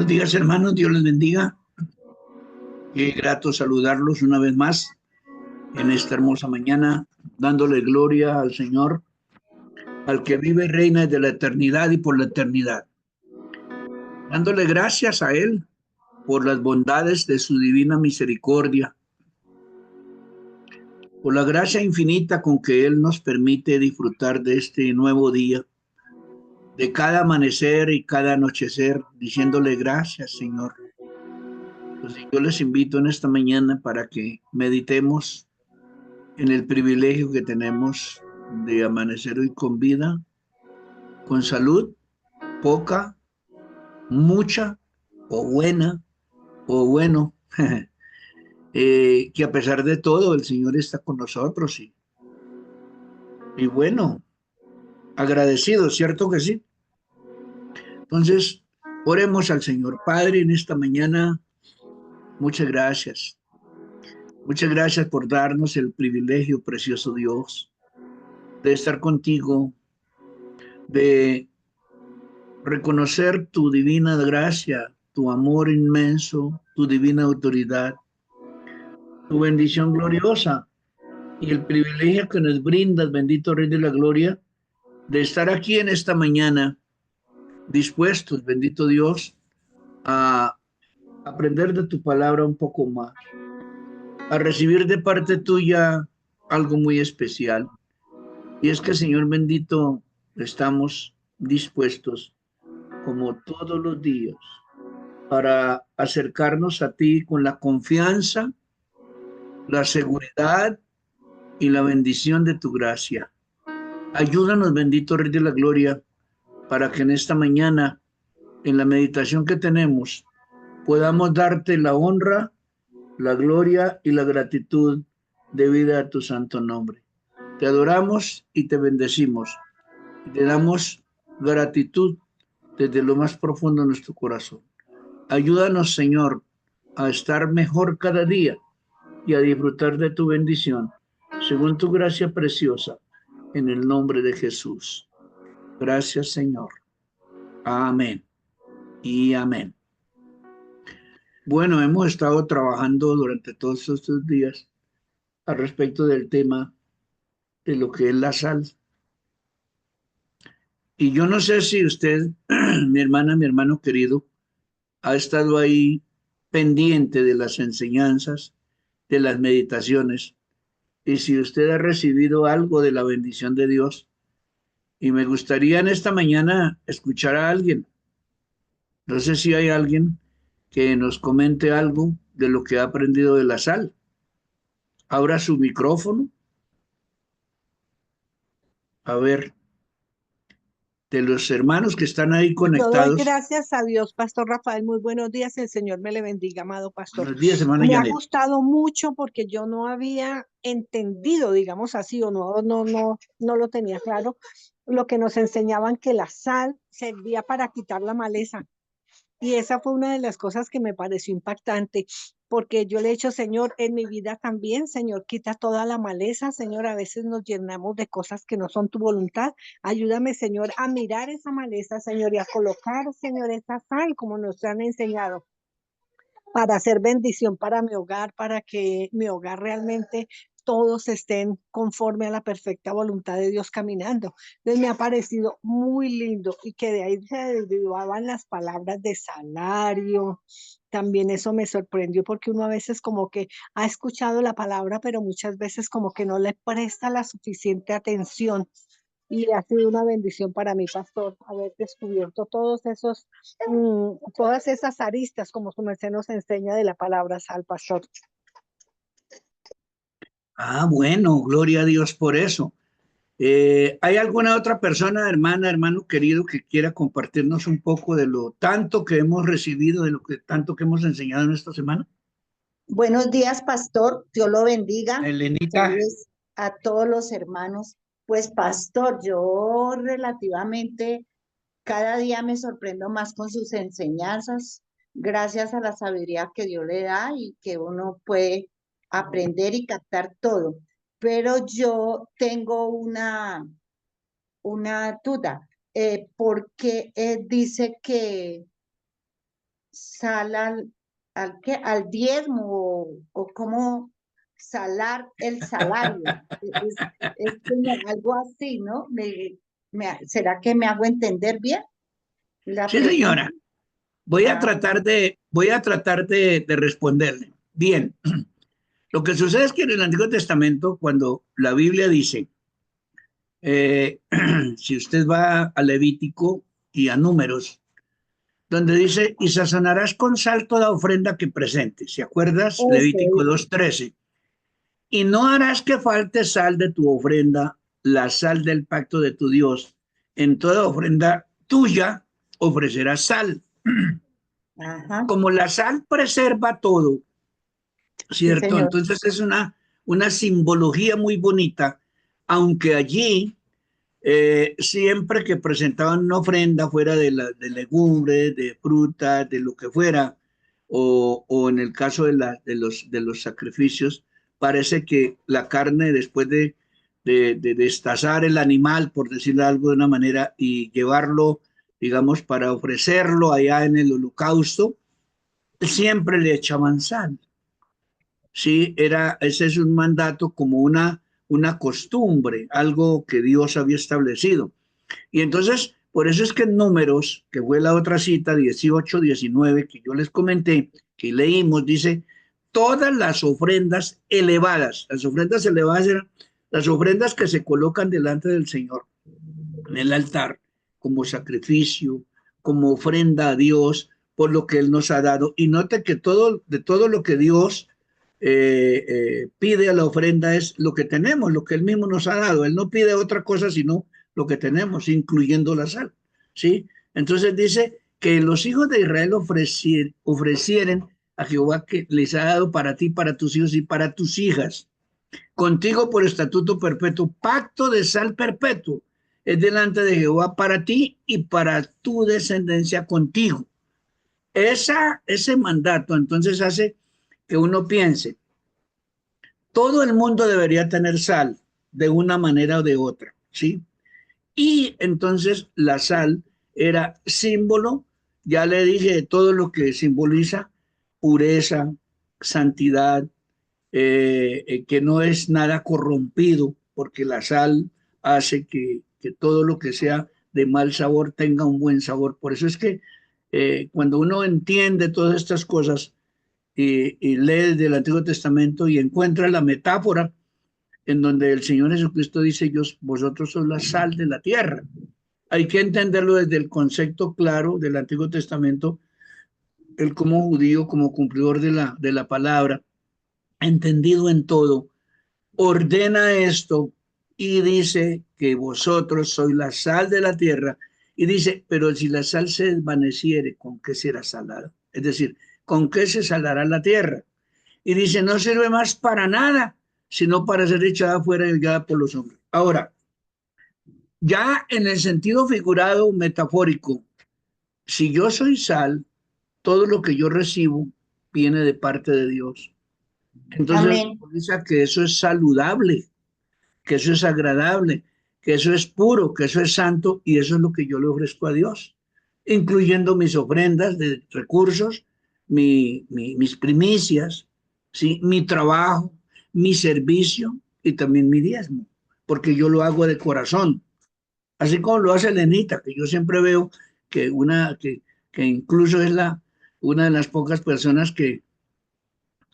Buenos días, hermanos. Dios les bendiga. Qué grato saludarlos una vez más en esta hermosa mañana, dándole gloria al Señor, al que vive y reina desde la eternidad y por la eternidad. Dándole gracias a Él por las bondades de su divina misericordia, por la gracia infinita con que Él nos permite disfrutar de este nuevo día, de cada amanecer y cada anochecer, diciéndole gracias, Señor. Entonces, yo les invito en esta mañana para que meditemos en el privilegio que tenemos de amanecer hoy con vida, con salud, poca, mucha o buena o bueno, que a pesar de todo el Señor está con nosotros y bueno, agradecido, ¿cierto que sí? Entonces, oremos al Señor. Padre, en esta mañana, muchas gracias. Muchas gracias por darnos el privilegio, precioso Dios, de estar contigo, de reconocer tu divina gracia, tu amor inmenso, tu divina autoridad, tu bendición gloriosa y el privilegio que nos brindas, bendito Rey de la Gloria, de estar aquí en esta mañana, dispuestos, bendito Dios, a aprender de tu palabra un poco más, a recibir de parte tuya algo muy especial. Y es que, Señor bendito, estamos dispuestos, como todos los días, para acercarnos a ti con la confianza, la seguridad y la bendición de tu gracia. Ayúdanos, bendito Rey de la Gloria, para que en esta mañana, en la meditación que tenemos, podamos darte la honra, la gloria y la gratitud debida a tu santo nombre. Te adoramos y te bendecimos. Y te damos gratitud desde lo más profundo de nuestro corazón. Ayúdanos, Señor, a estar mejor cada día y a disfrutar de tu bendición, según tu gracia preciosa, en el nombre de Jesús. Gracias, Señor. Amén y amén. Bueno, hemos estado trabajando durante todos estos días al respecto del tema de lo que es la sal. Y yo no sé si usted, mi hermana, mi hermano querido, ha estado ahí pendiente de las enseñanzas, de las meditaciones, y si usted ha recibido algo de la bendición de Dios. Y me gustaría en esta mañana escuchar a alguien. No sé si hay alguien que nos comente algo de lo que ha aprendido de la sal. Abra su micrófono. A ver, de los hermanos que están ahí Yo doy conectados. gracias a Dios, Pastor Rafael. Muy buenos días. El Señor me le bendiga, amado pastor. Buenos días, hermana Me ha Janet. gustado mucho porque yo no había entendido, digamos así, o no lo tenía claro, lo que nos enseñaban que la sal servía para quitar la maleza. Y esa fue una de las cosas que me pareció impactante, porque yo le he dicho, Señor, en mi vida también, Señor, quita toda la maleza, Señor, a veces nos llenamos de cosas que no son tu voluntad. Ayúdame, Señor, a mirar esa maleza, Señor, y a colocar, Señor, esa sal como nos han enseñado para hacer bendición para mi hogar, para que mi hogar realmente todos estén conforme a la perfecta voluntad de Dios caminando. Entonces me ha parecido muy lindo y que de ahí se derivaban las palabras de salario. También eso me sorprendió porque uno a veces como que ha escuchado la palabra, pero muchas veces como que no le presta la suficiente atención. Y ha sido una bendición para mí, pastor, haber descubierto todas esas aristas, como su merced nos enseña de la palabra sal, pastor. Ah, bueno, gloria a Dios por eso. ¿Hay alguna otra persona, hermana, hermano querido, que quiera compartirnos un poco de lo tanto que hemos recibido, de lo que tanto que hemos enseñado en esta semana? Buenos días, pastor. Dios lo bendiga. Elenita. Saludos a todos los hermanos. Pues, pastor, yo relativamente cada día me sorprendo más con sus enseñanzas, gracias a la sabiduría que Dios le da y que uno puede aprender y captar todo. Pero yo tengo una duda, porque dice que sal al diezmo o cómo salar el salario. Es como algo así, ¿no? ¿Será que me hago entender bien la Sí, pregunta? señora. Voy a Ah, tratar de responderle. Bien, lo que sucede es que en el Antiguo Testamento, cuando la Biblia dice, eh, si usted va a Levítico y a Números, donde dice, y sazonarás con sal toda ofrenda que presentes. ¿Se acuerdas? eso, Levítico eso. 2:13. Y no harás que falte sal de tu ofrenda, la sal del pacto de tu Dios. En toda ofrenda tuya ofrecerás sal. Ajá, Como la sal preserva todo, sí, ¿cierto? señor. Entonces es una simbología muy bonita, aunque allí siempre que presentaban una ofrenda fuera de legumbres, de fruta, de lo que fuera, o en el caso de los sacrificios, parece que la carne después de destazar el animal, por decirlo algo de una manera, y llevarlo, digamos, para ofrecerlo allá en el holocausto, siempre le echaban sal. Sí, ese es un mandato como una costumbre, algo que Dios había establecido. Y entonces, por eso es que en Números, que fue la otra cita, 18, 19, que yo les comenté, que leímos, dice, todas las ofrendas elevadas eran las ofrendas que se colocan delante del Señor en el altar como sacrificio, como ofrenda a Dios por lo que Él nos ha dado. Y note que de todo lo que Dios pide a la ofrenda es lo que tenemos, lo que Él mismo nos ha dado. Él no pide otra cosa sino lo que tenemos, incluyendo la sal. ¿Sí? Entonces dice que los hijos de Israel ofrecieren a Jehová que les ha dado para ti, para tus hijos y para tus hijas contigo por estatuto perpetuo, pacto de sal perpetuo, es delante de Jehová para ti y para tu descendencia contigo. Ese mandato entonces hace que uno piense, todo el mundo debería tener sal de una manera o de otra, ¿sí? Y entonces la sal era símbolo, ya le dije, de todo lo que simboliza pureza, santidad, que no es nada corrompido, porque la sal hace que todo lo que sea de mal sabor tenga un buen sabor. Por eso es que cuando uno entiende todas estas cosas y lee del Antiguo Testamento y encuentra la metáfora en donde el Señor Jesucristo dice, vosotros sois la sal de la tierra. Hay que entenderlo desde el concepto claro del Antiguo Testamento, él como judío, como cumplidor de la palabra, entendido en todo, ordena esto y dice que vosotros sois la sal de la tierra y dice, pero si la sal se desvaneciere, ¿con qué será salada? Es decir, ¿con qué se salará la tierra? Y dice, no sirve más para nada, sino para ser echada fuera y holgada por los hombres. Ahora, ya en el sentido figurado, metafórico, si yo soy sal, todo lo que yo recibo viene de parte de Dios. Entonces, Amén. dice que eso es saludable, que eso es agradable, que eso es puro, que eso es santo y eso es lo que yo le ofrezco a Dios, incluyendo mis ofrendas de recursos, mis primicias, ¿sí? Mi trabajo, mi servicio y también mi diezmo, porque yo lo hago de corazón, así como lo hace Lenita, que yo siempre veo que incluso es una de las pocas personas que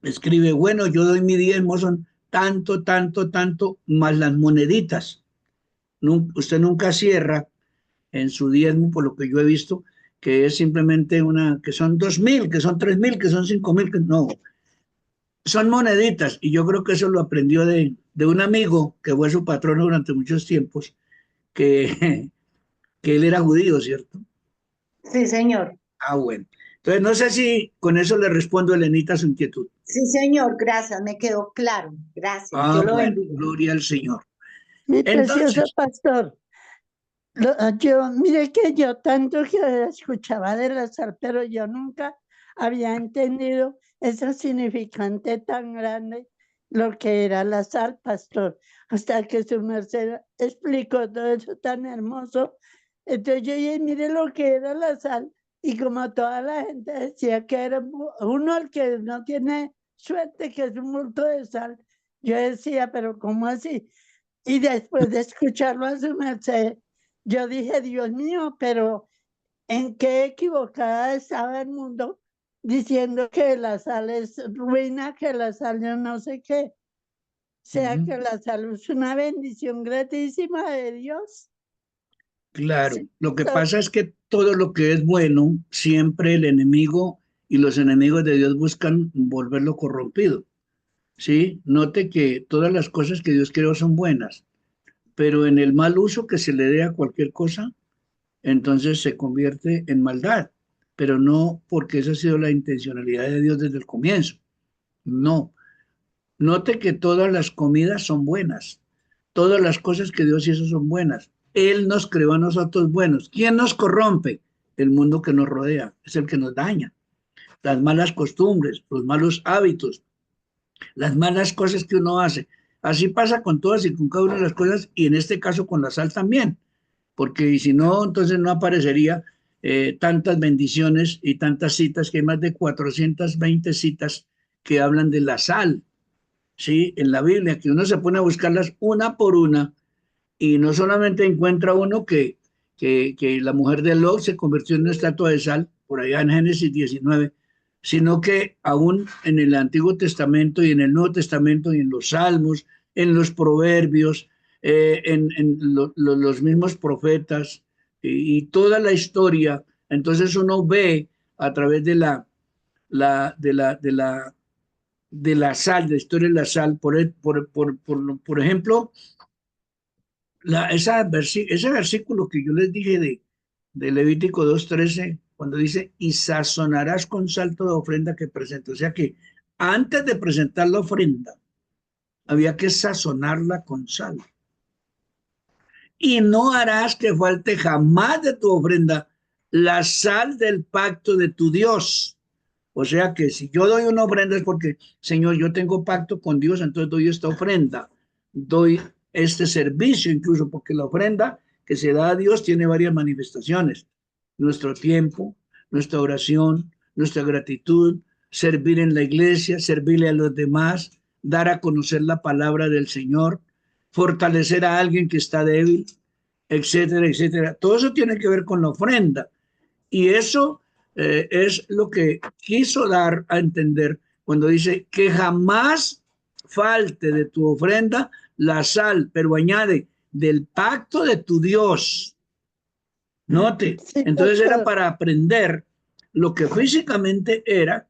escribe, bueno, yo doy mi diezmo, son tanto, tanto, tanto, más las moneditas. Usted nunca cierra en su diezmo, por lo que yo he visto, que es simplemente que son 2.000, que son 3.000, que son 5.000, que no, son moneditas. Y yo creo que eso lo aprendió de un amigo que fue su patrono durante muchos tiempos, que, que él era judío, ¿cierto? Sí, señor. Ah, bueno. Entonces, no sé si con eso le respondo a Elenita su inquietud. Sí, señor. Gracias. Me quedó claro. Gracias. Ah, Dios lo bueno, bendiga. gloria al Señor. Mi precioso Entonces, pastor, mire que yo tanto que escuchaba de la sal, pero yo nunca había entendido ese significante tan grande, lo que era la sal, pastor, hasta que su merced explicó todo eso tan hermoso. Entonces yo dije, mire lo que era la sal, Y como toda la gente decía que era uno el que no tiene suerte, que es un bulto de sal, yo decía, pero ¿cómo así? Y después de escucharlo a su merced, yo dije, Dios mío, pero ¿en qué equivocada estaba el mundo diciendo que la sal es ruina, que la sal yo no sé qué? O sea, que la sal es una bendición gratísima de Dios. Claro, Sí, lo que so- pasa es que todo lo que es bueno, siempre el enemigo y los enemigos de Dios buscan volverlo corrompido. ¿Sí? Note que todas las cosas que Dios creó son buenas, pero en el mal uso que se le dé a cualquier cosa, entonces se convierte en maldad, pero no porque esa ha sido la intencionalidad de Dios desde el comienzo. No. Note que todas las comidas son buenas, todas las cosas que Dios hizo son buenas. Él nos creó a nosotros buenos. ¿Quién nos corrompe? El mundo que nos rodea, es el que nos daña. Las malas costumbres, los malos hábitos, las malas cosas que uno hace. Así pasa con todas y con cada una de las cosas, y en este caso con la sal también, porque si no, entonces no aparecería tantas bendiciones y tantas citas, que hay más de 420 citas que hablan de la sal, ¿sí? En la Biblia, que uno se pone a buscarlas una por una, y no solamente encuentra uno que la mujer de Lot se convirtió en una estatua de sal, por allá en Génesis 19, sino que aún en el Antiguo Testamento y en el Nuevo Testamento y en los Salmos, en los Proverbios, los mismos profetas y toda la historia, entonces uno ve a través de la sal, de la historia de la sal, por ejemplo, ese versículo que yo les dije de Levítico 2:13, cuando dice, y sazonarás con sal toda ofrenda que presentes. O sea que antes de presentar la ofrenda, había que sazonarla con sal. Y no harás que falte jamás de tu ofrenda la sal del pacto de tu Dios. O sea que si yo doy una ofrenda es porque, Señor, yo tengo pacto con Dios, entonces doy esta ofrenda, doy este servicio, incluso porque la ofrenda que se da a Dios tiene varias manifestaciones. Nuestro tiempo, nuestra oración, nuestra gratitud, servir en la iglesia, servirle a los demás, dar a conocer la palabra del Señor, fortalecer a alguien que está débil, etcétera, etcétera. Todo eso tiene que ver con la ofrenda. Y eso es lo que quiso dar a entender cuando dice que jamás falte de tu ofrenda la sal, pero añade del pacto de tu Dios. Note, sí, entonces era pastor. para aprender lo que físicamente era,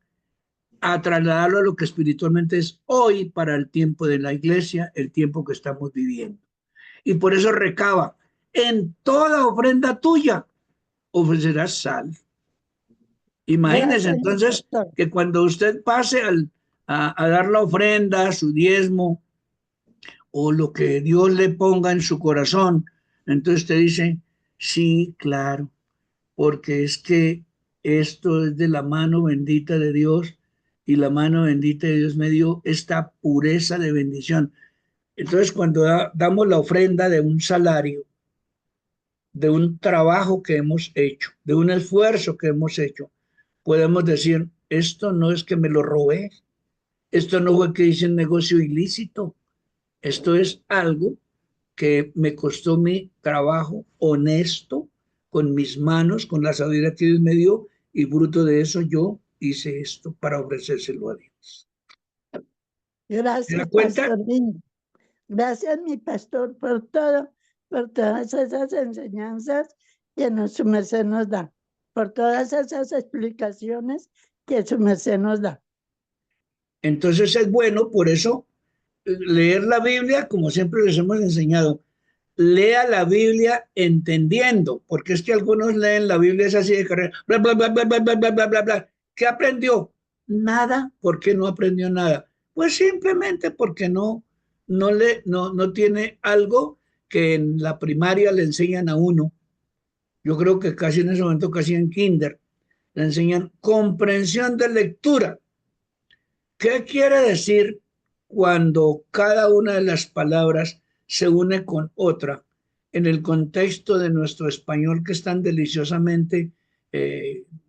a trasladarlo a lo que espiritualmente es hoy para el tiempo de la iglesia, el tiempo que estamos viviendo. Y por eso recaba, en toda ofrenda tuya ofrecerás sal. Imagínese Gracias, mi entonces pastor. que cuando usted pase a dar la ofrenda, su diezmo o lo que Dios le ponga en su corazón, entonces usted dice, sí, claro, porque es que esto es de la mano bendita de Dios, y la mano bendita de Dios me dio esta pureza de bendición. Entonces cuando damos la ofrenda de un salario, de un trabajo que hemos hecho, de un esfuerzo que hemos hecho, podemos decir, esto no es que me lo robé, esto no fue que hice un negocio ilícito, esto es algo que me costó mi trabajo honesto, con mis manos, con la sabiduría que Dios me dio, y fruto de eso yo hice esto para ofrecérselo a Dios. ¿Se da Gracias, cuenta? pastor lindo. Gracias, mi pastor, por todo, por todas esas enseñanzas que su merced nos da, por todas esas explicaciones que su merced nos da. Entonces es bueno, por eso, leer la Biblia, como siempre les hemos enseñado, lea la Biblia entendiendo, porque es que algunos leen la Biblia es así de carrera, bla, bla, bla, bla, bla, bla, bla, bla, bla, bla. ¿Qué aprendió? Nada. ¿Por qué no aprendió nada? Pues simplemente porque no tiene algo que en la primaria le enseñan a uno. Yo creo que casi en ese momento, casi en kinder, le enseñan comprensión de lectura. ¿Qué quiere decir cuando cada una de las palabras se une con otra en el contexto de nuestro español, que es tan deliciosamente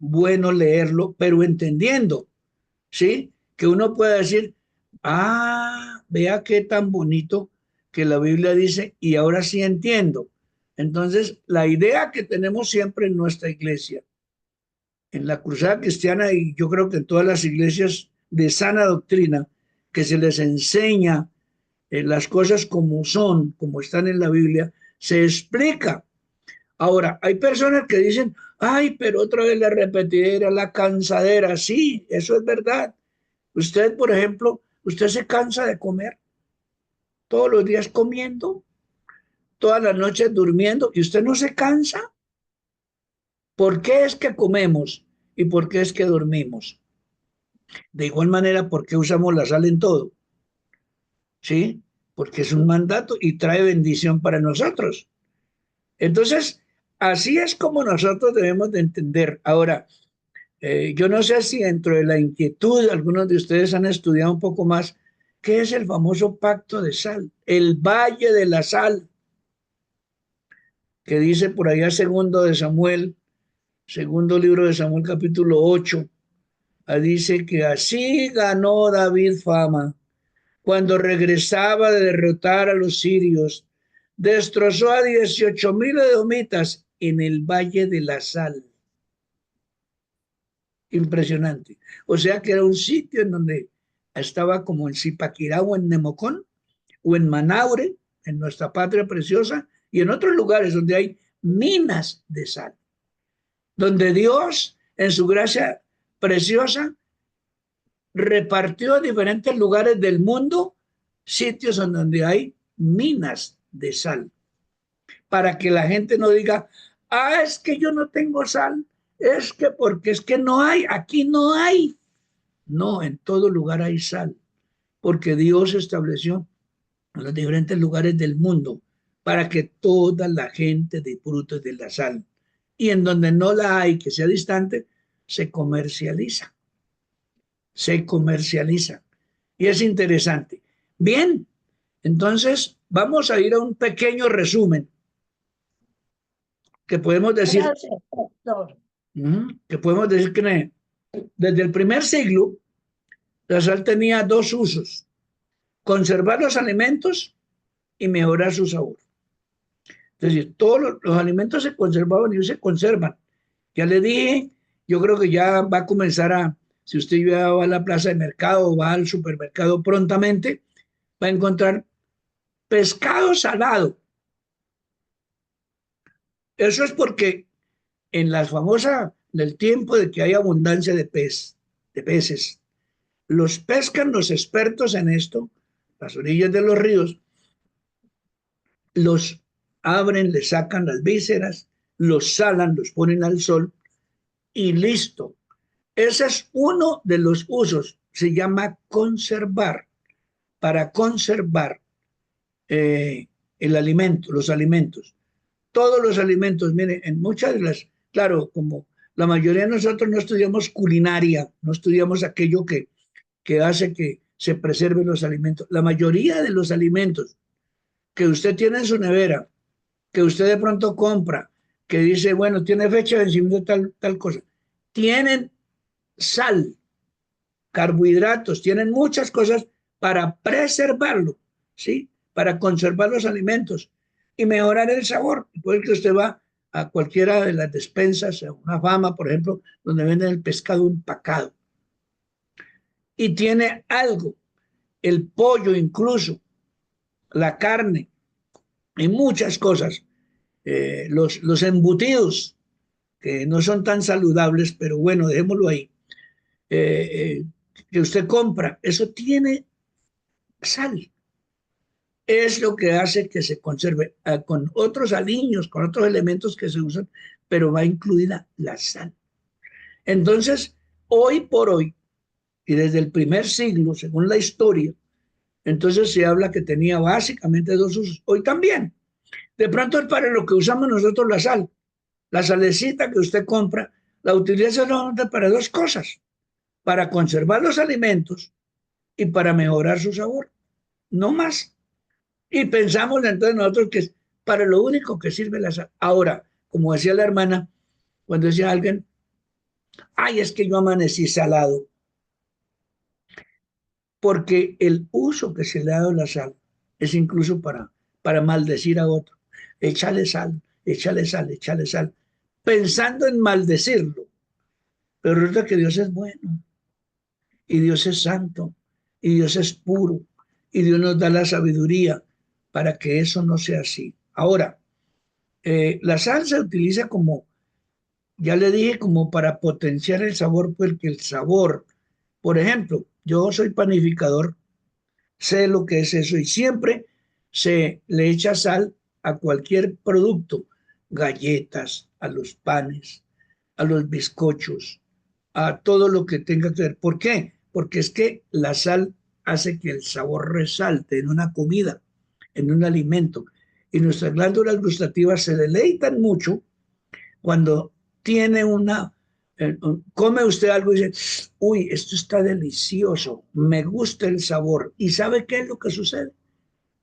bueno leerlo, pero entendiendo, ¿sí? Que uno pueda decir, ah, vea qué tan bonito que la Biblia dice, y ahora sí entiendo. Entonces, la idea que tenemos siempre en nuestra iglesia, en la Cruzada Cristiana, y yo creo que en todas las iglesias de sana doctrina, que se les enseña las cosas como son, como están en la Biblia, se explica. Ahora, hay personas que dicen, ay, pero otra vez la repetidera, la cansadera. Sí, eso es verdad. Usted, por ejemplo, usted se cansa de comer todos los días comiendo, todas las noches durmiendo, y usted no se cansa. ¿Por qué es que comemos y por qué es que dormimos? De igual manera, ¿por qué usamos la sal en todo? ¿Sí? Porque es un mandato y trae bendición para nosotros. Entonces, así es como nosotros debemos de entender. Ahora, yo no sé si dentro de la inquietud algunos de ustedes han estudiado un poco más qué es el famoso pacto de sal, el valle de la sal, que dice por allá segundo de Samuel, segundo libro de Samuel capítulo 8, dice que así ganó David fama cuando regresaba de derrotar a los sirios, destrozó a 18,000 edomitas en el Valle de la Sal. Impresionante. O sea que era un sitio en donde estaba como en Zipaquirá o en Nemocón o en Manaure, en nuestra patria preciosa, y en otros lugares donde hay minas de sal, donde Dios, en su gracia preciosa, repartió a diferentes lugares del mundo sitios en donde hay minas de sal, para que la gente no diga, ah, es que yo no tengo sal, es que porque es que no hay, aquí no hay. No, en todo lugar hay sal, porque Dios estableció en los diferentes lugares del mundo para que toda la gente disfrute de la sal. Y en donde no la hay, que sea distante, se comercializa, se comercializa. Y es interesante. Bien, entonces vamos a ir a un pequeño resumen que podemos decir, Gracias, pastor. que podemos decir que desde el primer siglo la sal tenía dos usos: conservar los alimentos y mejorar su sabor. Es decir, todos los alimentos se conservaban y se conservan. Ya le dije, yo creo que ya va a comenzar si usted ya va a la plaza de mercado o va al supermercado prontamente, va a encontrar pescado salado. Eso es porque en la famosa del tiempo de que hay abundancia de peces, los pescan los expertos en esto, las orillas de los ríos, los abren, le sacan las vísceras, los salan, los ponen al sol y listo. Ese es uno de los usos, se llama conservar, para conservar el alimento, los alimentos. Todos los alimentos, miren, en muchas de las, claro, como la mayoría de nosotros no estudiamos culinaria, no estudiamos aquello que hace que se preserven los alimentos. La mayoría de los alimentos que usted tiene en su nevera, que usted de pronto compra, que dice, bueno, tiene fecha de vencimiento tal cosa, tienen sal, carbohidratos, tienen muchas cosas para preservarlo, ¿sí? Para conservar los alimentos y mejorar el sabor. Puede que usted va a cualquiera de las despensas, a una Fama, por ejemplo, donde venden el pescado empacado y tiene algo, el pollo incluso, la carne y muchas cosas, los embutidos que no son tan saludables, pero bueno, dejémoslo ahí, eh, que usted compra, eso tiene sal. Es lo que hace que se conserve con otros aliños, con otros elementos que se usan, pero va incluida la sal. Entonces, hoy por hoy, y desde el primer siglo, según la historia, entonces se habla que tenía básicamente dos usos. Hoy también. De pronto es para lo que usamos nosotros la sal. La salecita que usted compra, la utiliza solamente para dos cosas: para conservar los alimentos y para mejorar su sabor. No más. Y pensamos entonces nosotros que es para lo único que sirve la sal. Ahora, como decía la hermana, cuando decía alguien, Ay, es que yo amanecí salado. Porque el uso que se le ha dado a la sal es incluso para maldecir a otro. Échale sal, échale sal, échale sal, pensando en maldecirlo. Pero resulta que Dios es bueno, y Dios es santo, y Dios es puro, y Dios nos da la sabiduría para que eso no sea así. Ahora, la sal se utiliza como, ya le dije, como para potenciar el sabor, porque el sabor, por ejemplo, yo soy panificador, sé lo que es eso y siempre se le echa sal a cualquier producto, galletas, a los panes, a los bizcochos, a todo lo que tenga que ver. ¿Por qué? Porque es que la sal hace que el sabor resalte en una comida, en un alimento. Y nuestras glándulas gustativas se deleitan mucho cuando tiene come usted algo y dice, uy, esto está delicioso, me gusta el sabor. ¿Y sabe qué es lo que sucede?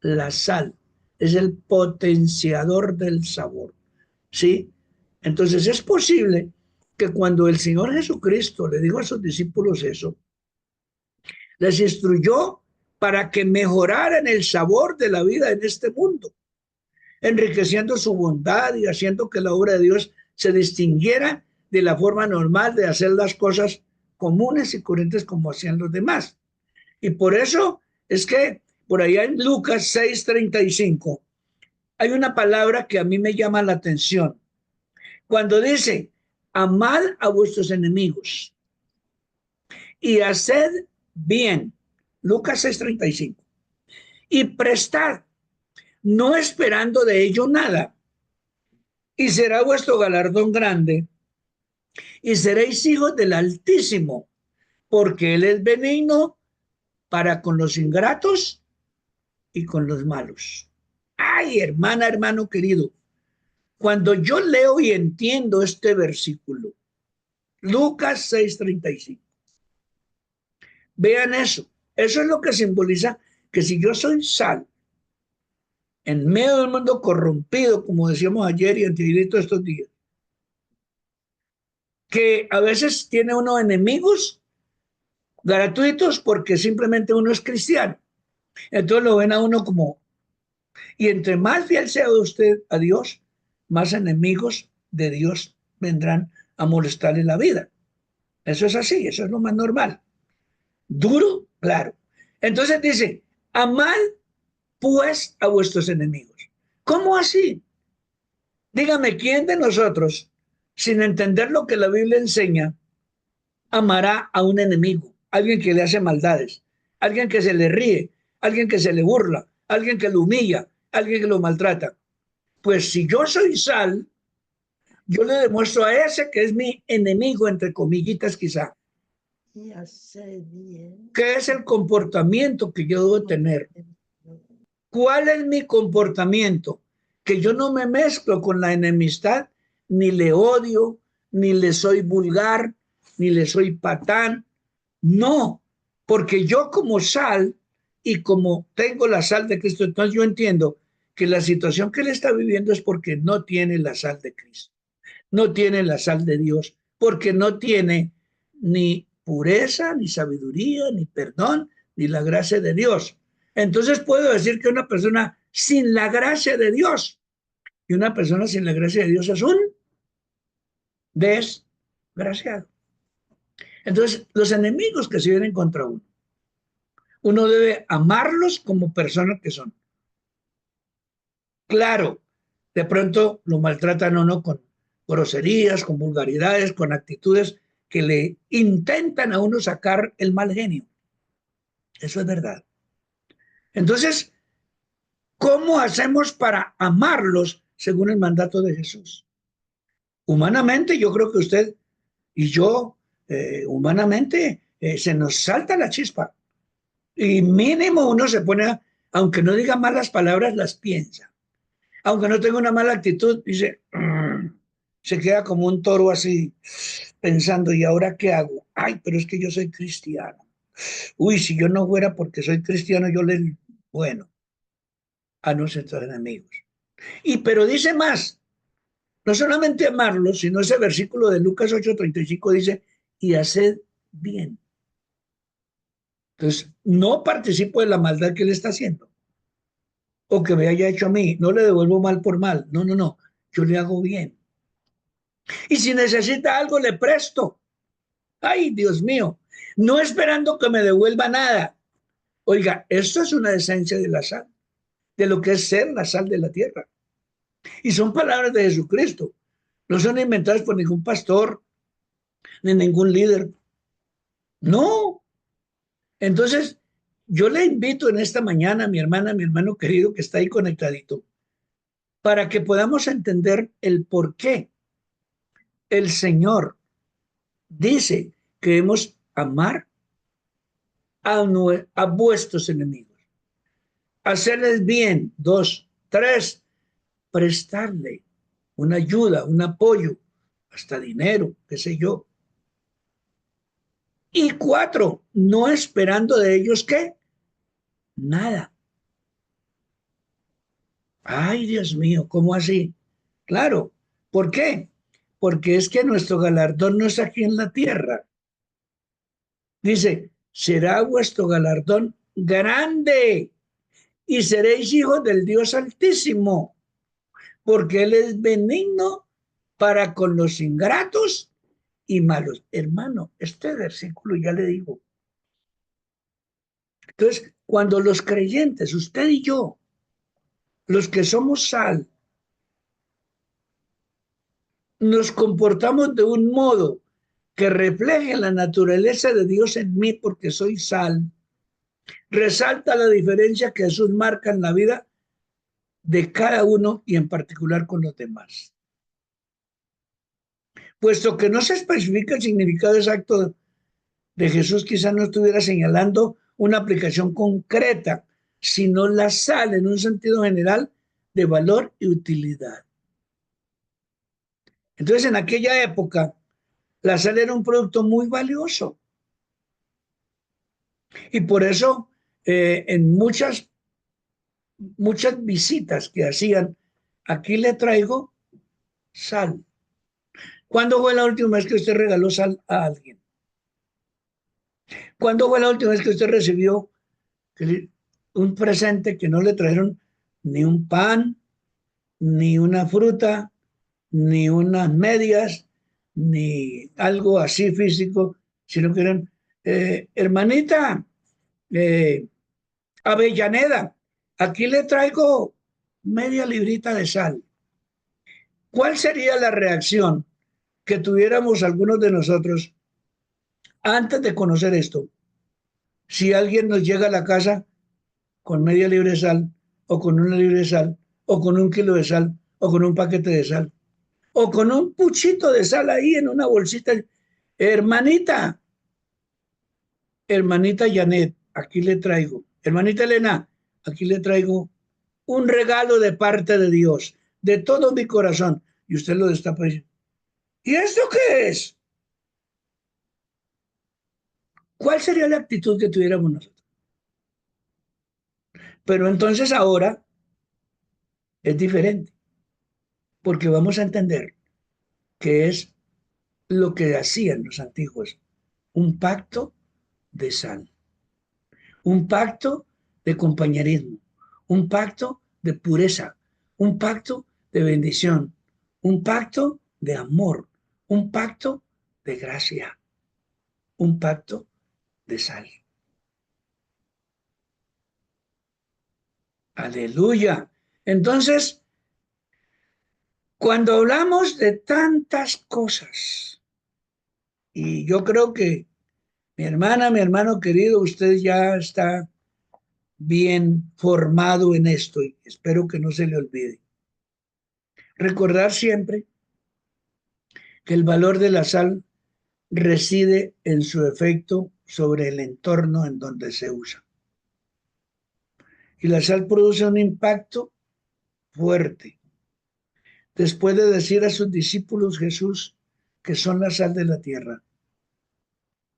La sal es el potenciador del sabor, ¿sí? Entonces es posible que cuando el Señor Jesucristo le dijo a sus discípulos eso, les instruyó para que mejoraran el sabor de la vida en este mundo, enriqueciendo su bondad y haciendo que la obra de Dios se distinguiera de la forma normal de hacer las cosas comunes y corrientes como hacían los demás. Y por eso es que por allá en Lucas 6:35 hay una palabra que a mí me llama la atención. Cuando dice, amad a vuestros enemigos y haced bien. Lucas 6:35. Y prestad, no esperando de ello nada, y será vuestro galardón grande, y seréis hijos del Altísimo, porque Él es benigno para con los ingratos y con los malos. Ay, hermana, hermano querido, cuando yo leo y entiendo este versículo, Lucas 6:35, vean eso es lo que simboliza que si yo soy sal, en medio del mundo corrompido, como decíamos ayer y antes de estos días, que a veces tiene uno enemigos gratuitos porque simplemente uno es cristiano. Entonces lo ven a uno como, y entre más fiel sea usted a Dios, más enemigos de Dios vendrán a molestarle la vida. Eso es así, eso es lo más normal. Duro, claro. Entonces dice, amad pues a vuestros enemigos. ¿Cómo así? Dígame, ¿quién de nosotros, sin entender lo que la Biblia enseña, amará a un enemigo? Alguien que le hace maldades, alguien que se le ríe, alguien que se le burla, alguien que lo humilla, alguien que lo maltrata. Pues si yo soy sal, yo le demuestro a ese que es mi enemigo, entre comillitas quizá, qué es el comportamiento que yo debo tener. ¿Cuál es mi comportamiento? Que yo no me mezclo con la enemistad, ni le odio, ni le soy vulgar, ni le soy patán. No, porque yo como sal y como tengo la sal de Cristo, entonces yo entiendo que la situación que él está viviendo es porque no tiene la sal de Cristo, no tiene la sal de Dios, porque no tiene ni pureza, ni sabiduría, ni perdón, ni la gracia de Dios. Entonces puedo decir que una persona sin la gracia de Dios y una persona sin la gracia de Dios es un desgraciado. Entonces, los enemigos que se vienen contra uno debe amarlos como personas que son. Claro, de pronto lo maltratan a uno con groserías, con vulgaridades, con actitudes que le intentan a uno sacar el mal genio. Eso es verdad. Entonces, ¿cómo hacemos para amarlos según el mandato de Jesús? Humanamente, yo creo que usted y yo, humanamente, se nos salta la chispa. Y mínimo uno se pone, aunque no diga malas palabras, las piensa. Aunque no tenga una mala actitud, dice, se queda como un toro así, pensando, ¿y ahora qué hago? Ay, pero es que yo soy cristiano. Uy, si yo no fuera porque soy cristiano, yo le, bueno, a nuestros enemigos. Y pero dice más, No solamente amarlo, sino ese versículo de Lucas 8:35 dice, y haced bien. Entonces, no participo de la maldad que él está haciendo o que me haya hecho a mí. No le devuelvo mal por mal. No, no, no. Yo le hago bien. Y si necesita algo, le presto. Ay, Dios mío. No esperando que me devuelva nada. Oiga, esto es una esencia de la sal, de lo que es ser la sal de la tierra. Y son palabras de Jesucristo. No son inventadas por ningún pastor ni ningún líder. No. Entonces, yo le invito en esta mañana, mi hermana, mi hermano querido que está ahí conectadito, para que podamos entender el por qué el Señor dice que debemos amar a vuestros enemigos, hacerles bien, dos, tres, prestarle una ayuda, un apoyo, hasta dinero, qué sé yo. Y cuatro, no esperando de ellos qué, nada. Ay, Dios mío, ¿cómo así? Claro, ¿por qué? Porque es que nuestro galardón no es aquí en la tierra. Dice, será vuestro galardón grande y seréis hijos del Dios Altísimo, porque Él es benigno para con los ingratos y malos. Hermano, este versículo ya le digo. Entonces, cuando los creyentes, usted y yo, los que somos sal, nos comportamos de un modo que refleje la naturaleza de Dios en mí porque soy sal, resalta la diferencia que Jesús marca en la vida de cada uno y en particular con los demás. Puesto que no se especifica el significado exacto de Jesús, quizás no estuviera señalando una aplicación concreta, sino la sal en un sentido general de valor y utilidad. Entonces, en aquella época, la sal era un producto muy valioso. Y por eso, en muchas visitas que hacían, aquí le traigo sal. ¿Cuándo fue la última vez que usted regaló sal a alguien? ¿Cuándo fue la última vez que usted recibió un presente que no le trajeron ni un pan, ni una fruta, ni unas medias, ni algo así físico, sino que eran, hermanita, eh, Avellaneda, aquí le traigo media librita de sal. ¿Cuál sería la reacción que tuviéramos algunos de nosotros antes de conocer esto? Si alguien nos llega a la casa con media libra de sal, o con una libra de sal, o con un kilo de sal, o con un paquete de sal, o con un puchito de sal ahí en una bolsita. Hermanita, hermanita Janet, aquí le traigo. Hermanita Elena, aquí le traigo un regalo de parte de Dios, de todo mi corazón. Y usted lo destapa y dice, ¿y esto qué es? ¿Cuál sería la actitud que tuviéramos nosotros? Pero entonces ahora es diferente, porque vamos a entender que es lo que hacían los antiguos, un pacto de sal, un pacto de compañerismo, un pacto de pureza, un pacto de bendición, un pacto de amor, un pacto de gracia, un pacto de sal. Aleluya. Entonces, cuando hablamos de tantas cosas, y yo creo que mi hermana, mi hermano querido, usted ya está bien formado en esto y espero que no se le olvide. Recordar siempre que el valor de la sal reside en su efecto sobre el entorno en donde se usa. Y la sal produce un impacto fuerte. Después de decir a sus discípulos Jesús que son la sal de la tierra,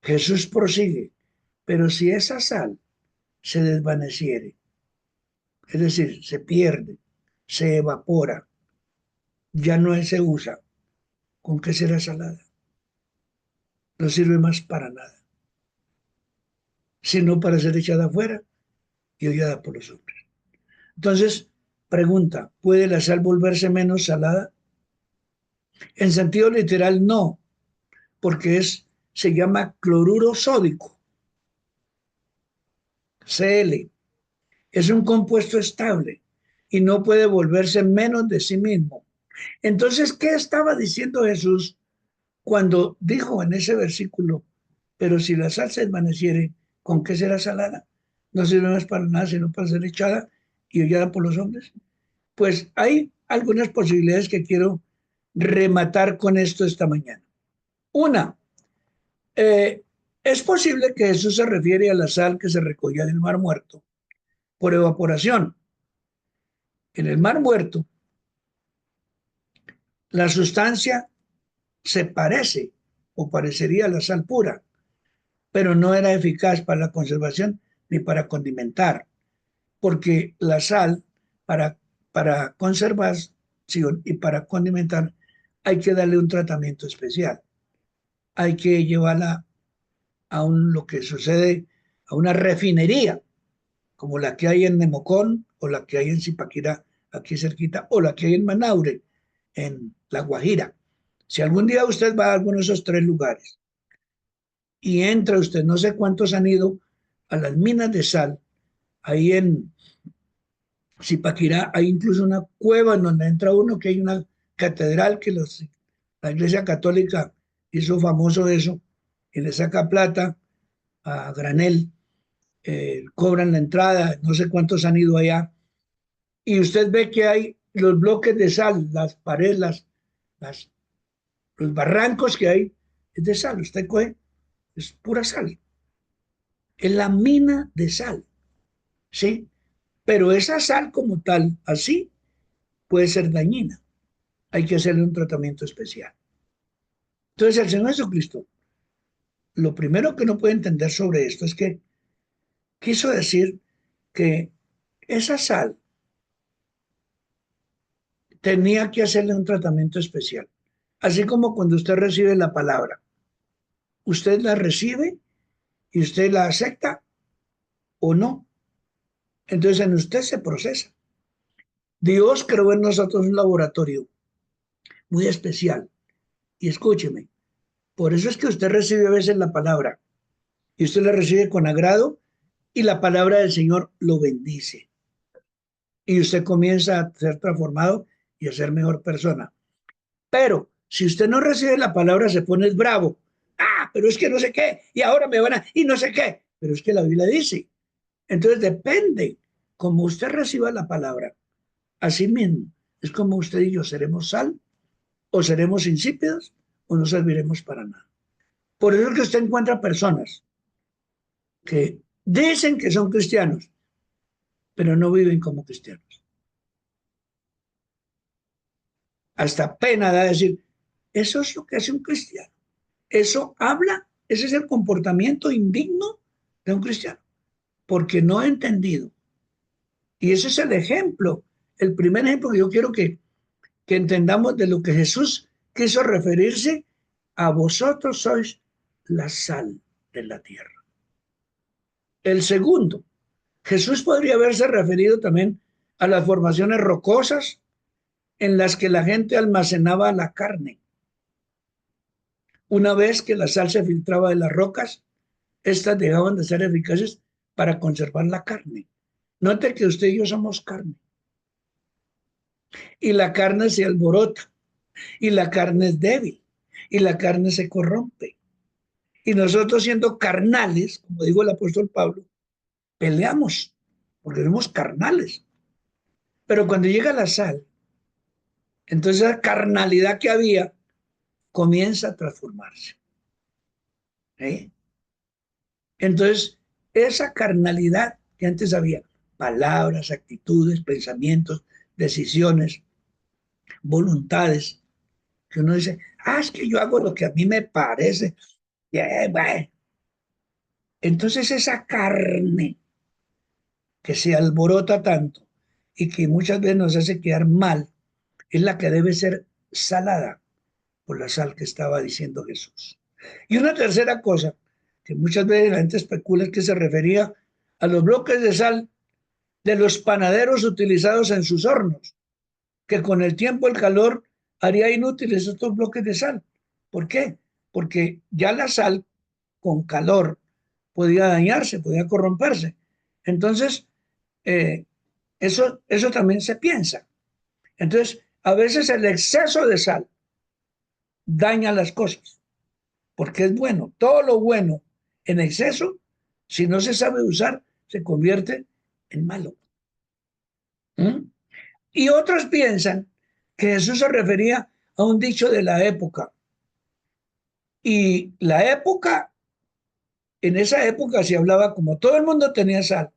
Jesús prosigue, pero si esa sal se desvaneciere, es decir, se pierde, se evapora, ya no se usa, ¿con qué será salada? No sirve más para nada, sino para ser echada afuera y odiada por los hombres. Entonces, pregunta, ¿puede la sal volverse menos salada? En sentido literal, no, porque se llama cloruro sódico, Cl. Es un compuesto estable y no puede volverse menos de sí mismo. Entonces, ¿qué estaba diciendo Jesús cuando dijo en ese versículo, pero si la sal se desvaneciere, ¿con qué será salada? No sirve más para nada, sino para ser echada y hollada por los hombres. Pues hay algunas posibilidades que quiero rematar con esto esta mañana. Una, eh, es posible que eso se refiere a la sal que se recogía del Mar Muerto por evaporación. En el Mar Muerto, la sustancia se parece o parecería a la sal pura, pero no era eficaz para la conservación ni para condimentar, porque la sal, para, para conservación y para condimentar, hay que darle un tratamiento especial. Hay que llevarla lo que sucede, a una refinería, como la que hay en Nemocón, o la que hay en Zipaquirá, aquí cerquita, o la que hay en Manaure, en La Guajira. Si algún día usted va a alguno de esos tres lugares y entra usted, no sé cuántos han ido a las minas de sal, ahí en Zipaquirá hay incluso una cueva en donde entra uno, que hay una catedral que la Iglesia Católica hizo famoso eso, y le saca plata a granel, cobran la entrada, no sé cuántos han ido allá, y usted ve que hay los bloques de sal, las paredes, las, los barrancos que hay, es de sal, usted coge, es pura sal, es la mina de sal, ¿sí? Pero esa sal como tal, así, puede ser dañina, hay que hacerle un tratamiento especial. Entonces el Señor Jesucristo, lo primero que uno puede entender sobre esto es que quiso decir que esa sal tenía que hacerle un tratamiento especial. Así como cuando usted recibe la palabra, usted la recibe y usted la acepta o no. Entonces en usted se procesa. Dios creó en nosotros un laboratorio muy especial. Y escúcheme, por eso es que usted recibe a veces la palabra y usted la recibe con agrado y la palabra del Señor lo bendice. Y usted comienza a ser transformado y a ser mejor persona. Pero si usted no recibe la palabra, se pone bravo. Ah, pero es que no sé qué, y ahora me van a, y no sé qué. Pero es que la Biblia dice. Entonces depende como usted reciba la palabra. Así mismo, es como usted y yo seremos sal, o seremos insípidos, o no serviremos para nada. Por eso es que usted encuentra personas que dicen que son cristianos, pero no viven como cristianos. Hasta pena da decir, eso es lo que hace un cristiano. Eso habla, ese es el comportamiento indigno de un cristiano, porque no he entendido. Y ese es el ejemplo, el primer ejemplo que yo quiero que entendamos de lo que Jesús quiso referirse: a vosotros sois la sal de la tierra. El segundo, Jesús podría haberse referido también a las formaciones rocosas en las que la gente almacenaba la carne. Una vez que la sal se filtraba de las rocas, estas dejaban de ser eficaces para conservar la carne. Note que usted y yo somos carne. Y la carne se alborota. Y la carne es débil. Y la carne se corrompe. Y nosotros, siendo carnales, como dijo el apóstol Pablo, peleamos porque somos carnales. Pero cuando llega la sal, entonces la carnalidad que había comienza a transformarse. ¿Eh? Entonces, esa carnalidad que antes había, palabras, actitudes, pensamientos, decisiones, voluntades, que uno dice, ah, es que yo hago lo que a mí me parece. Bueno. Entonces esa carne que se alborota tanto y que muchas veces nos hace quedar mal, es la que debe ser salada por la sal que estaba diciendo Jesús. Y una tercera cosa que muchas veces la gente especula es que se refería a los bloques de sal de los panaderos utilizados en sus hornos, que con el tiempo el calor haría inútiles estos bloques de sal. ¿Por qué? Porque ya la sal con calor podía dañarse, podía corromperse. Entonces, eso también se piensa. Entonces, a veces el exceso de sal daña las cosas, porque es bueno. Todo lo bueno en exceso, si no se sabe usar, se convierte en malo. ¿Mm? Y otros piensan que Jesús se refería a un dicho de la época. Y la época, en esa época se hablaba como todo el mundo tenía sal.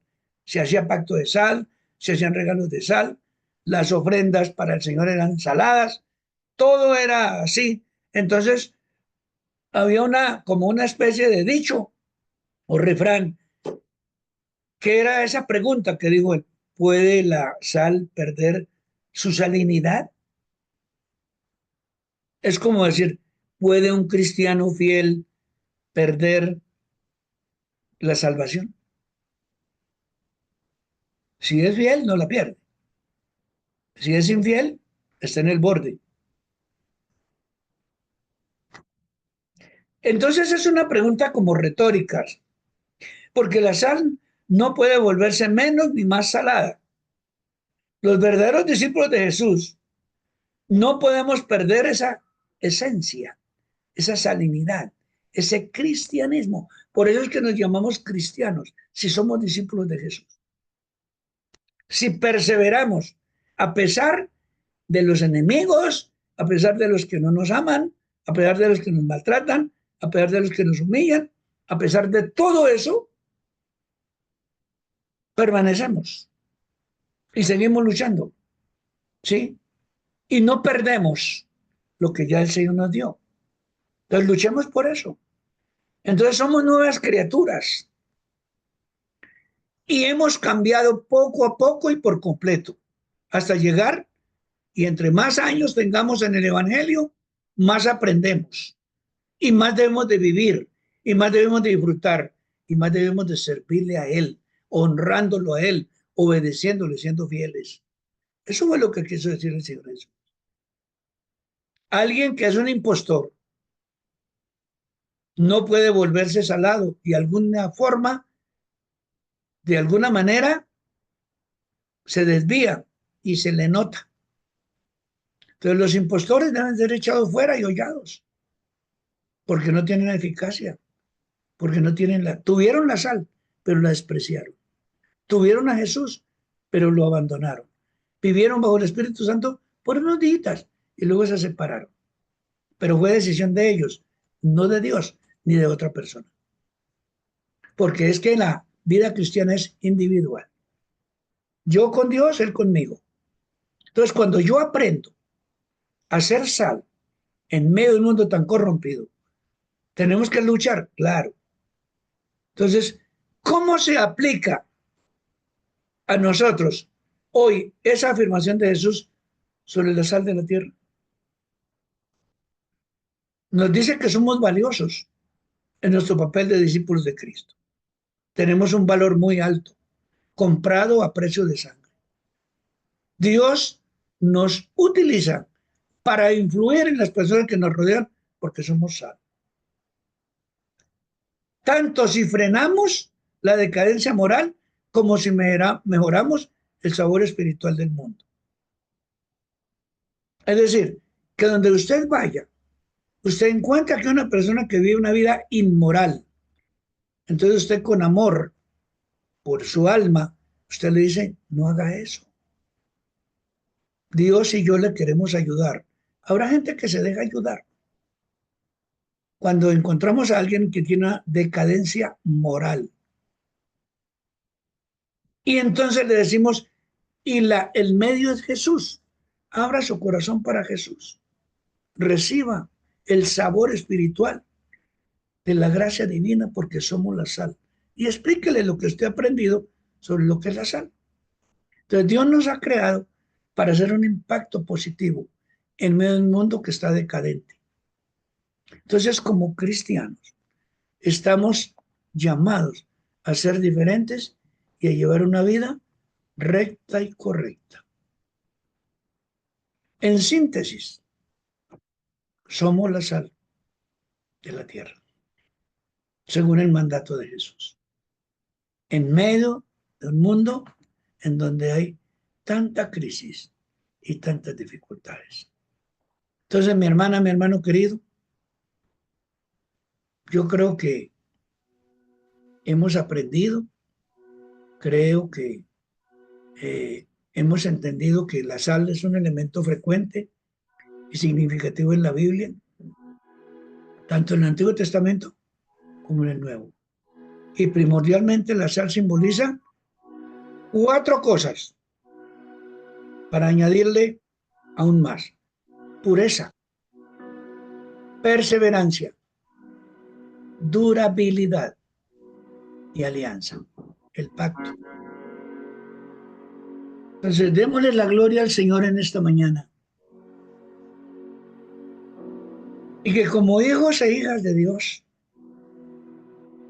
Se hacía pacto de sal, se hacían regalos de sal, las ofrendas para el Señor eran saladas, todo era así. Entonces, había como una especie de dicho o refrán, que era esa pregunta que dijo él, ¿puede la sal perder su salinidad? Es como decir, ¿puede un cristiano fiel perder la salvación? Si es fiel, no la pierde. Si es infiel, está en el borde. Entonces es una pregunta como retórica, porque la sal no puede volverse menos ni más salada. Los verdaderos discípulos de Jesús no podemos perder esa esencia, esa salinidad, ese cristianismo. Por eso es que nos llamamos cristianos, si somos discípulos de Jesús. Si perseveramos a pesar de los enemigos, a pesar de los que no nos aman, a pesar de los que nos maltratan, a pesar de los que nos humillan, a pesar de todo eso, permanecemos y seguimos luchando, ¿sí? Y no perdemos lo que ya el Señor nos dio. Entonces luchemos por eso. Entonces somos nuevas criaturas y hemos cambiado poco a poco y por completo hasta llegar, y entre más años tengamos en el Evangelio, más aprendemos y más debemos de vivir y más debemos de disfrutar y más debemos de servirle a Él, honrándolo a Él, obedeciéndole, siendo fieles. Eso fue lo que quiso decir el Señor Jesús. Alguien que es un impostor no puede volverse salado y de alguna forma, de alguna manera, se desvía y se le nota. Entonces los impostores deben ser echados fuera y hollados, porque no tienen eficacia, porque no tienen tuvieron la sal, pero la despreciaron. Tuvieron a Jesús, pero lo abandonaron. Vivieron bajo el Espíritu Santo por unos días y luego se separaron. Pero fue decisión de ellos, no de Dios ni de otra persona. Porque es que la vida cristiana es individual. Yo con Dios, Él conmigo. Entonces, cuando yo aprendo a ser sal en medio de un mundo tan corrompido, tenemos que luchar, claro. Entonces, ¿cómo se aplica a nosotros hoy esa afirmación de Jesús sobre la sal de la tierra? Nos dice que somos valiosos en nuestro papel de discípulos de Cristo. Tenemos un valor muy alto, comprado a precio de sangre. Dios nos utiliza para influir en las personas que nos rodean porque somos sal. Tanto si frenamos la decadencia moral como si mejoramos el sabor espiritual del mundo. Es decir, que donde usted vaya, usted encuentra que una persona que vive una vida inmoral, entonces usted con amor por su alma, usted le dice, no haga eso. Dios y yo le queremos ayudar. Habrá gente que se deja ayudar. Cuando encontramos a alguien que tiene una decadencia moral. Y entonces le decimos, el medio es Jesús. Abra su corazón para Jesús. Reciba el sabor espiritual de la gracia divina porque somos la sal. Y explíquele lo que usted ha aprendido sobre lo que es la sal. Entonces Dios nos ha creado para hacer un impacto positivo en medio de un mundo que está decadente. Entonces, como cristianos, estamos llamados a ser diferentes y a llevar una vida recta y correcta. En síntesis, somos la sal de la tierra, según el mandato de Jesús. En medio de un mundo en donde hay tanta crisis y tantas dificultades. Entonces, mi hermana, mi hermano querido, yo creo que hemos aprendido, creo que hemos entendido que la sal es un elemento frecuente y significativo en la Biblia, tanto en el Antiguo Testamento como en el Nuevo. Y primordialmente la sal simboliza 4 cosas para añadirle aún más: pureza, perseverancia, durabilidad y alianza, el pacto. Entonces, démosle la gloria al Señor en esta mañana. Y que como hijos e hijas de Dios,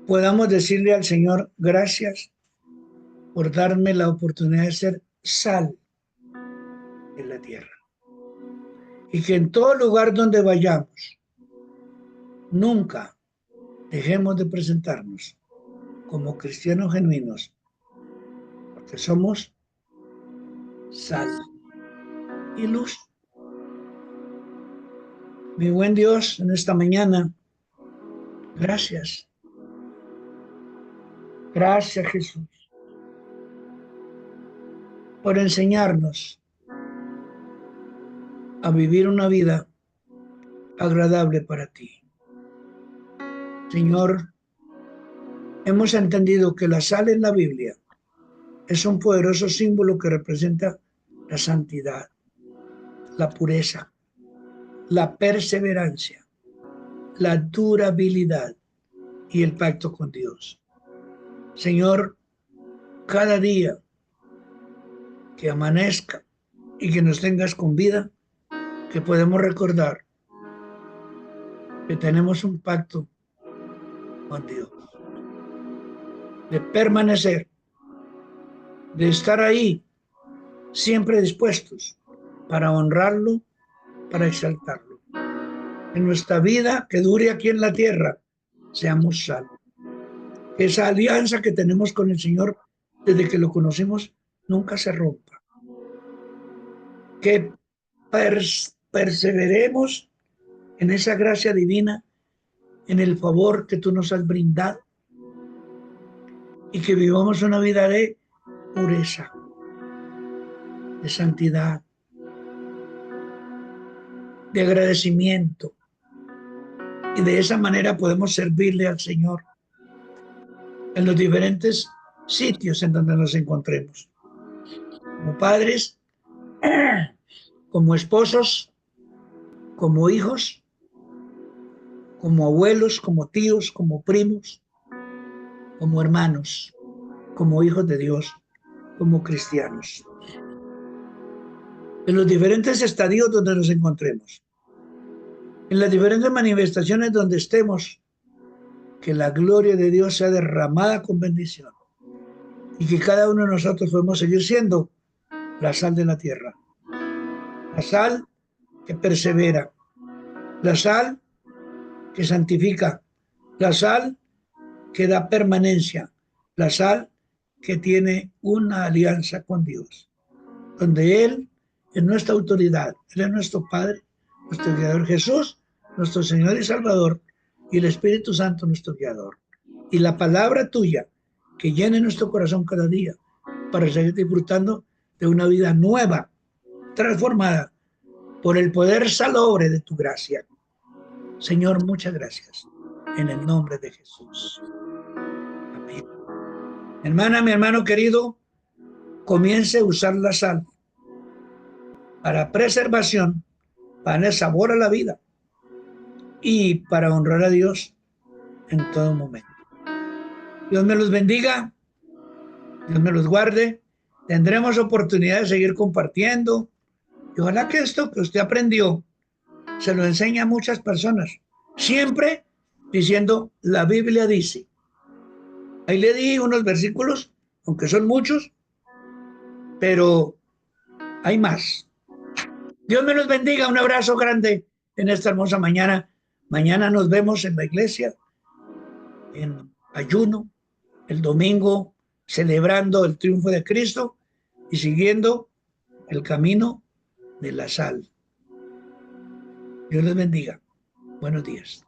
podamos decirle al Señor: gracias por darme la oportunidad de ser sal en la tierra. Y que en todo lugar donde vayamos, nunca dejemos de presentarnos como cristianos genuinos, porque somos sal y luz. Mi buen Dios, en esta mañana, gracias. Gracias, Jesús, por enseñarnos a vivir una vida agradable para ti. Señor, hemos entendido que la sal en la Biblia es un poderoso símbolo que representa la santidad, la pureza, la perseverancia, la durabilidad y el pacto con Dios. Señor, cada día que amanezca y que nos tengas con vida, que podemos recordar que tenemos un pacto con Dios, de permanecer, de estar ahí, siempre dispuestos para honrarlo, para exaltarlo. En nuestra vida que dure aquí en la tierra, seamos salvos. Que esa alianza que tenemos con el Señor desde que lo conocimos nunca se rompa. Que perseveremos en esa gracia divina, en el favor que tú nos has brindado, y que vivamos una vida de pureza, de santidad, de agradecimiento, y de esa manera podemos servirle al Señor en los diferentes sitios en donde nos encontremos, como padres, como esposos, como hijos, como abuelos, como tíos, como primos, como hermanos, como hijos de Dios, como cristianos. En los diferentes estadios donde nos encontremos, en las diferentes manifestaciones donde estemos, que la gloria de Dios sea derramada con bendición y que cada uno de nosotros podamos seguir siendo la sal de la tierra, la sal que persevera, la sal que santifica, la sal que da permanencia, la sal que tiene una alianza con Dios, donde Él es nuestra autoridad, Él es nuestro Padre, nuestro Creador, Jesús, nuestro Señor y Salvador, y el Espíritu Santo, nuestro Guiador. Y la palabra tuya, que llene nuestro corazón cada día, para seguir disfrutando de una vida nueva, transformada por el poder salobre de tu gracia. Señor, muchas gracias. En el nombre de Jesús. Amén. Hermana, mi hermano querido, comience a usar la sal para preservación, para darle sabor a la vida y para honrar a Dios en todo momento. Dios me los bendiga, Dios me los guarde. Tendremos oportunidad de seguir compartiendo Y ojalá que esto que usted aprendió se lo enseñe a muchas personas. Siempre diciendo, la Biblia dice. Ahí le di unos versículos, aunque son muchos, pero hay más. Dios me los bendiga. Un abrazo grande en esta hermosa mañana. Mañana nos vemos en la iglesia, en ayuno, el domingo, celebrando el triunfo de Cristo y siguiendo el camino de la sal. Dios les bendiga. Buenos días.